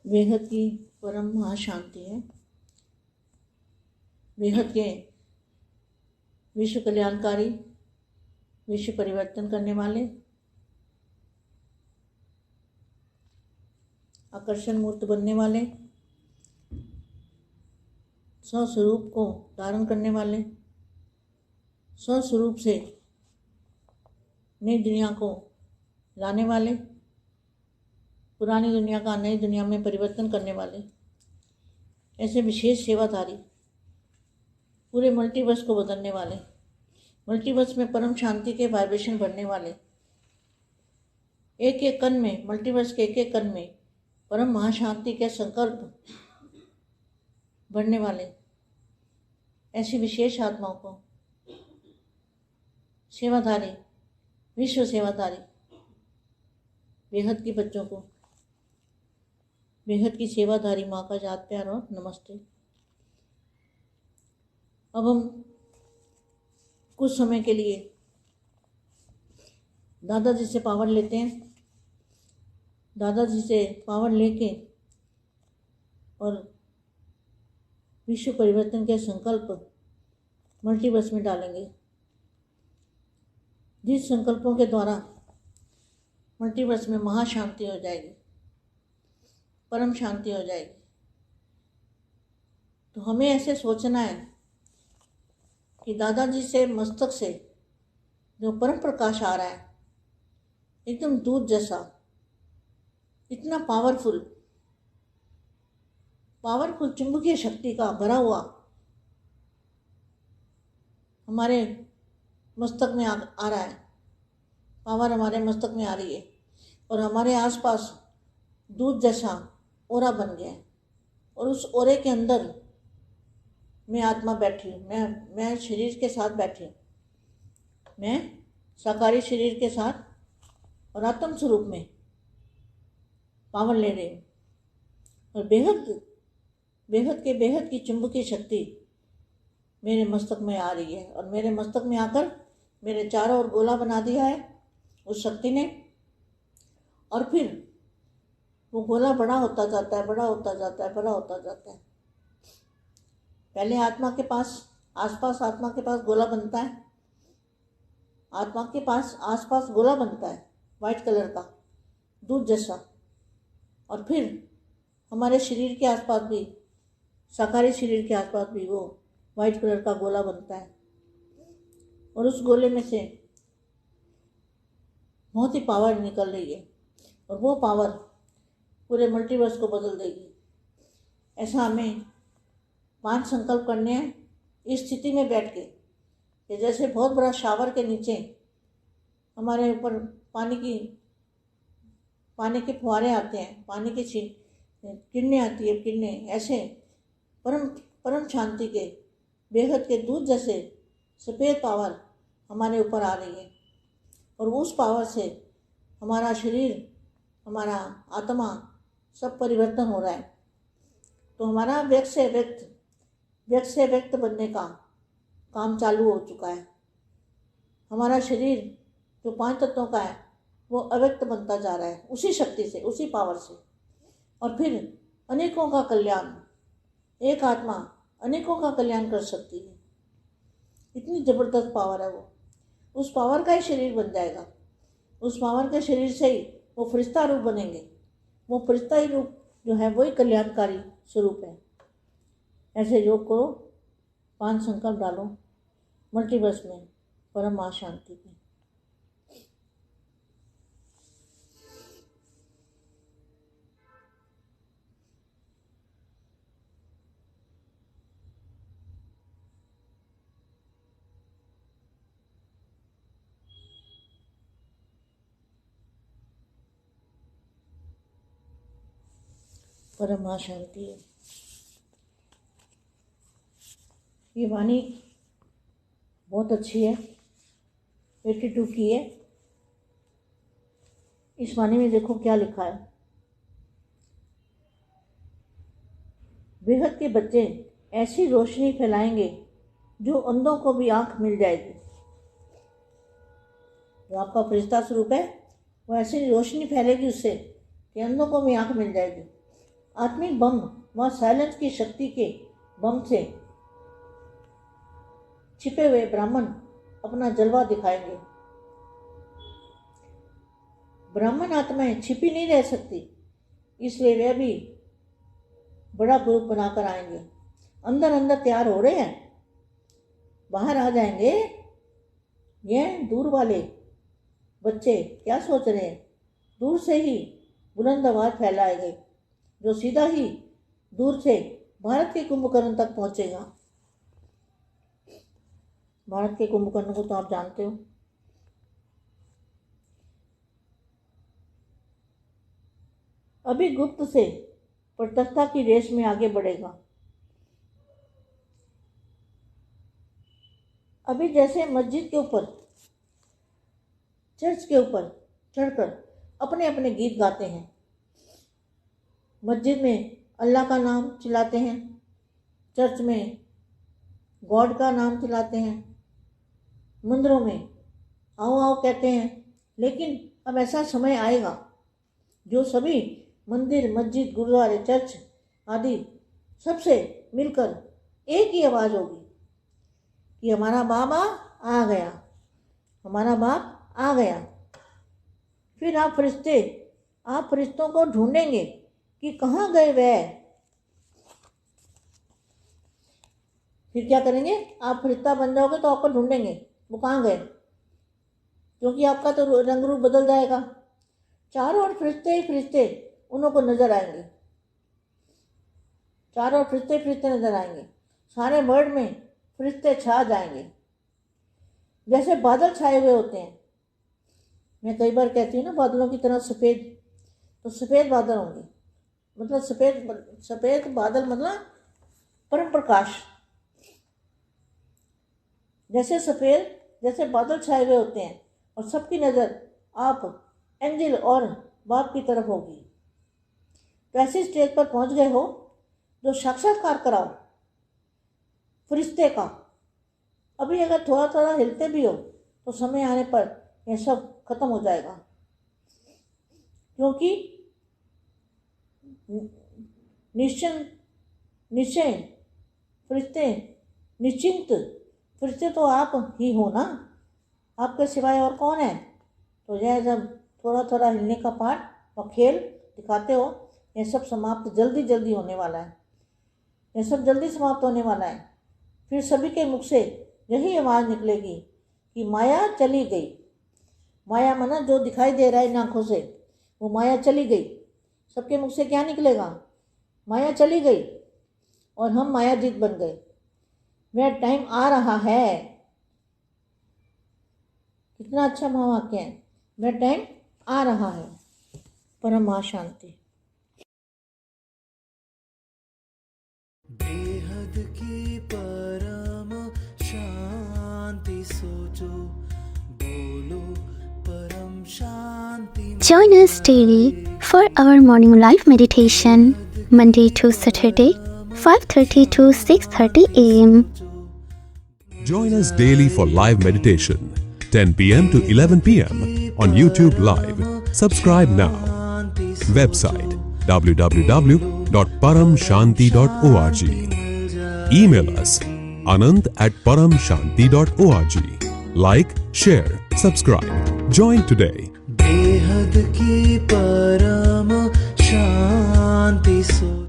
बेहद की परम महाशांति है। बेहद के विश्व कल्याणकारी, विश्व परिवर्तन करने वाले, आकर्षण मूर्त बनने वाले, स्वस्वरूप को धारण करने वाले, स्वस्वरूप से नई दुनिया को लाने वाले, पुरानी दुनिया का नई दुनिया में परिवर्तन करने वाले, ऐसे विशेष सेवाधारी, पूरे मल्टीवर्स को बदलने वाले, मल्टीवर्स में परम शांति के वाइब्रेशन बढ़ने वाले, एक एक कण में, मल्टीवर्स के एक एक कण में परम महाशांति के संकल्प बढ़ने वाले, ऐसी विशेष आत्माओं को, सेवाधारी, विश्व सेवाधारी, बेहद के बच्चों को बेहद की सेवाधारी माँ का याद प्यार और नमस्ते। अब हम कुछ समय के लिए दादाजी से पावर लेते हैं। दादाजी से पावर लेके और विश्व परिवर्तन के संकल्प मल्टीवर्स में डालेंगे, जिस संकल्पों के द्वारा मल्टीवर्स में महाशांति हो जाएगी, परम शांति हो जाएगी। तो हमें ऐसे सोचना है कि दादाजी से मस्तक से जो परम प्रकाश आ रहा है, एकदम दूध जैसा, इतना पावरफुल चुंबकीय शक्ति का भरा हुआ हमारे मस्तक में आ रहा है। पावर हमारे मस्तक में आ रही है और हमारे आसपास दूध जैसा ओरा बन गया है। और उस ओरे के अंदर मैं आत्मा बैठी हूँ, मैं शरीर के साथ बैठी हूँ, मैं साकारी शरीर के साथ और आत्म स्वरूप में पावर ले रही हूँ। और बेहद की चुंबकीय शक्ति मेरे मस्तक में आ रही है और मेरे मस्तक में आकर मेरे चारों ओर गोला बना दिया है उस शक्ति ने। और फिर वो गोला बड़ा होता जाता है, बड़ा होता जाता है, बड़ा होता जाता है। पहले आत्मा के पास, आसपास आत्मा के पास गोला बनता है, आत्मा के पास आसपास गोला बनता है वाइट कलर का, दूध जैसा। और फिर हमारे शरीर के आसपास भी, साकारी शरीर के आसपास भी वो वाइट कलर का गोला बनता है। और उस गोले में से बहुत ही पावर निकल रही है और वो पावर पूरे मल्टीवर्स को बदल देगी। ऐसा हमें 5 संकल्प करने हैं इस स्थिति में बैठ के कि जैसे बहुत बड़ा शावर के नीचे हमारे ऊपर पानी के फुहारे आते हैं, पानी की किरणें आती है, किरणें, ऐसे परम शांति के, बेहद के दूध जैसे सफ़ेद पावर हमारे ऊपर आ रही है। और उस पावर से हमारा शरीर, हमारा आत्मा सब परिवर्तन हो रहा है। तो हमारा व्यक्त से व्यक्त बनने का काम चालू हो चुका है। हमारा शरीर जो 5 तत्वों का है वो अव्यक्त बनता जा रहा है उसी शक्ति से, उसी पावर से। और फिर अनेकों का कल्याण, एक आत्मा अनेकों का कल्याण कर सकती है। इतनी ज़बरदस्त पावर है वो। उस पावर का ही शरीर बन जाएगा। उस पावर के शरीर से ही वो फरिश्ता रूप बनेंगे। वो फरिश्ता ही रूप जो है वही कल्याणकारी स्वरूप है। ऐसे योग करो, 5 संकल्प डालो मल्टीवर्स में परम महाशांति की। परम महाशांति है। ये वाणी बहुत अच्छी है, 82 की है। इस वाणी में देखो क्या लिखा है। बेहद के बच्चे ऐसी रोशनी फैलाएंगे जो अंधों को भी आंख मिल जाएगी। जो आपका फरिश्ता स्वरूप है वो ऐसी रोशनी फैलेगी उससे कि अंधों को भी आंख मिल जाएगी। आत्मिक बम व साइलेंस की शक्ति के बम से छिपे हुए ब्राह्मण अपना जलवा दिखाएंगे। ब्राह्मण आत्माएं छिपी नहीं रह सकती, इसलिए वे भी बड़ा ग्रुप बनाकर आएंगे। अंदर अंदर तैयार हो रहे हैं, बाहर आ जाएंगे। ये दूर वाले बच्चे क्या सोच रहे हैं? दूर से ही बुलंद आवाज फैलाएंगे, जो सीधा ही दूर से भारत के कुंभकर्ण तक पहुंचेगा। भारत के कुंभकर्ण को तो आप जानते हो। अभी गुप्त से प्रत्यक्षता की रेस में आगे बढ़ेगा। अभी जैसे मस्जिद के ऊपर, चर्च के ऊपर चढ़कर अपने अपने गीत गाते हैं, मस्जिद में अल्लाह का नाम चिल्लाते हैं, चर्च में गॉड का नाम चिल्लाते हैं, मंदिरों में आओ आओ कहते हैं। लेकिन अब ऐसा समय आएगा जो सभी मंदिर, मस्जिद, गुरुद्वारे, चर्च आदि सबसे मिलकर एक ही आवाज़ होगी कि हमारा बाबा आ गया, हमारा बाप आ गया। फिर आप फरिश्तों को ढूंढेंगे कि कहाँ गए वह। फिर क्या करेंगे? आप फरिश्ता बन जाओगे तो आपको ढूंढेंगे वो कहाँ गए, क्योंकि आपका तो रंग रूप बदल जाएगा। चारों ओर फरिश्ते ही फरिश्ते उन्हों को नजर आएंगे, चारों ओर फरिश्ते फरिश्ते नजर आएंगे। सारे वर्ल्ड में फरिश्ते छा जाएंगे, जैसे बादल छाए हुए होते हैं। मैं कई बार कहती हूँ ना, बादलों की तरह सफ़ेद, तो सफ़ेद बादल होंगे। मतलब सफ़ेद बादल मतलब परम प्रकाश। जैसे बादल छाए हुए होते हैं और सबकी नज़र आप एंजल और बाप की तरफ होगी। तो ऐसी स्टेज पर पहुंच गए हो जो साक्षात्कार कराओ फरिश्ते का। अभी अगर थोड़ा थोड़ा हिलते भी हो तो समय आने पर यह सब खत्म हो जाएगा, क्योंकि निश्चय फरिश्ते, निश्चिंत फरिश्ते तो आप ही हो ना, आपके सिवाय और कौन है। तो यह जब थोड़ा थोड़ा हिलने का पाठ और खेल दिखाते हो, यह सब समाप्त जल्दी होने वाला है। यह सब जल्दी समाप्त होने वाला है। फिर सभी के मुख से यही आवाज़ निकलेगी कि माया चली गई। माया माना जो दिखाई दे रहा है इन आँखों से, वो माया चली गई। सबके मुख से क्या निकलेगा? माया चली गई और हम मायाजीत बन गए। वह टाइम आ रहा है। कितना अच्छा महावाक्य है, वह टाइम आ रहा है। परम शांति। बेहद की परम शांति सोचो, बोलो परम शांति। Join us daily for our morning live meditation, Monday to Saturday, 5:30 to 6:30 a.m. Join us daily for live meditation, 10 p.m. to 11 p.m. on YouTube Live. Subscribe now. Website www.paramshanti.org. Email us anant@paramshanti.org. Like, share, subscribe. Join today. बेहद की परम शांति सो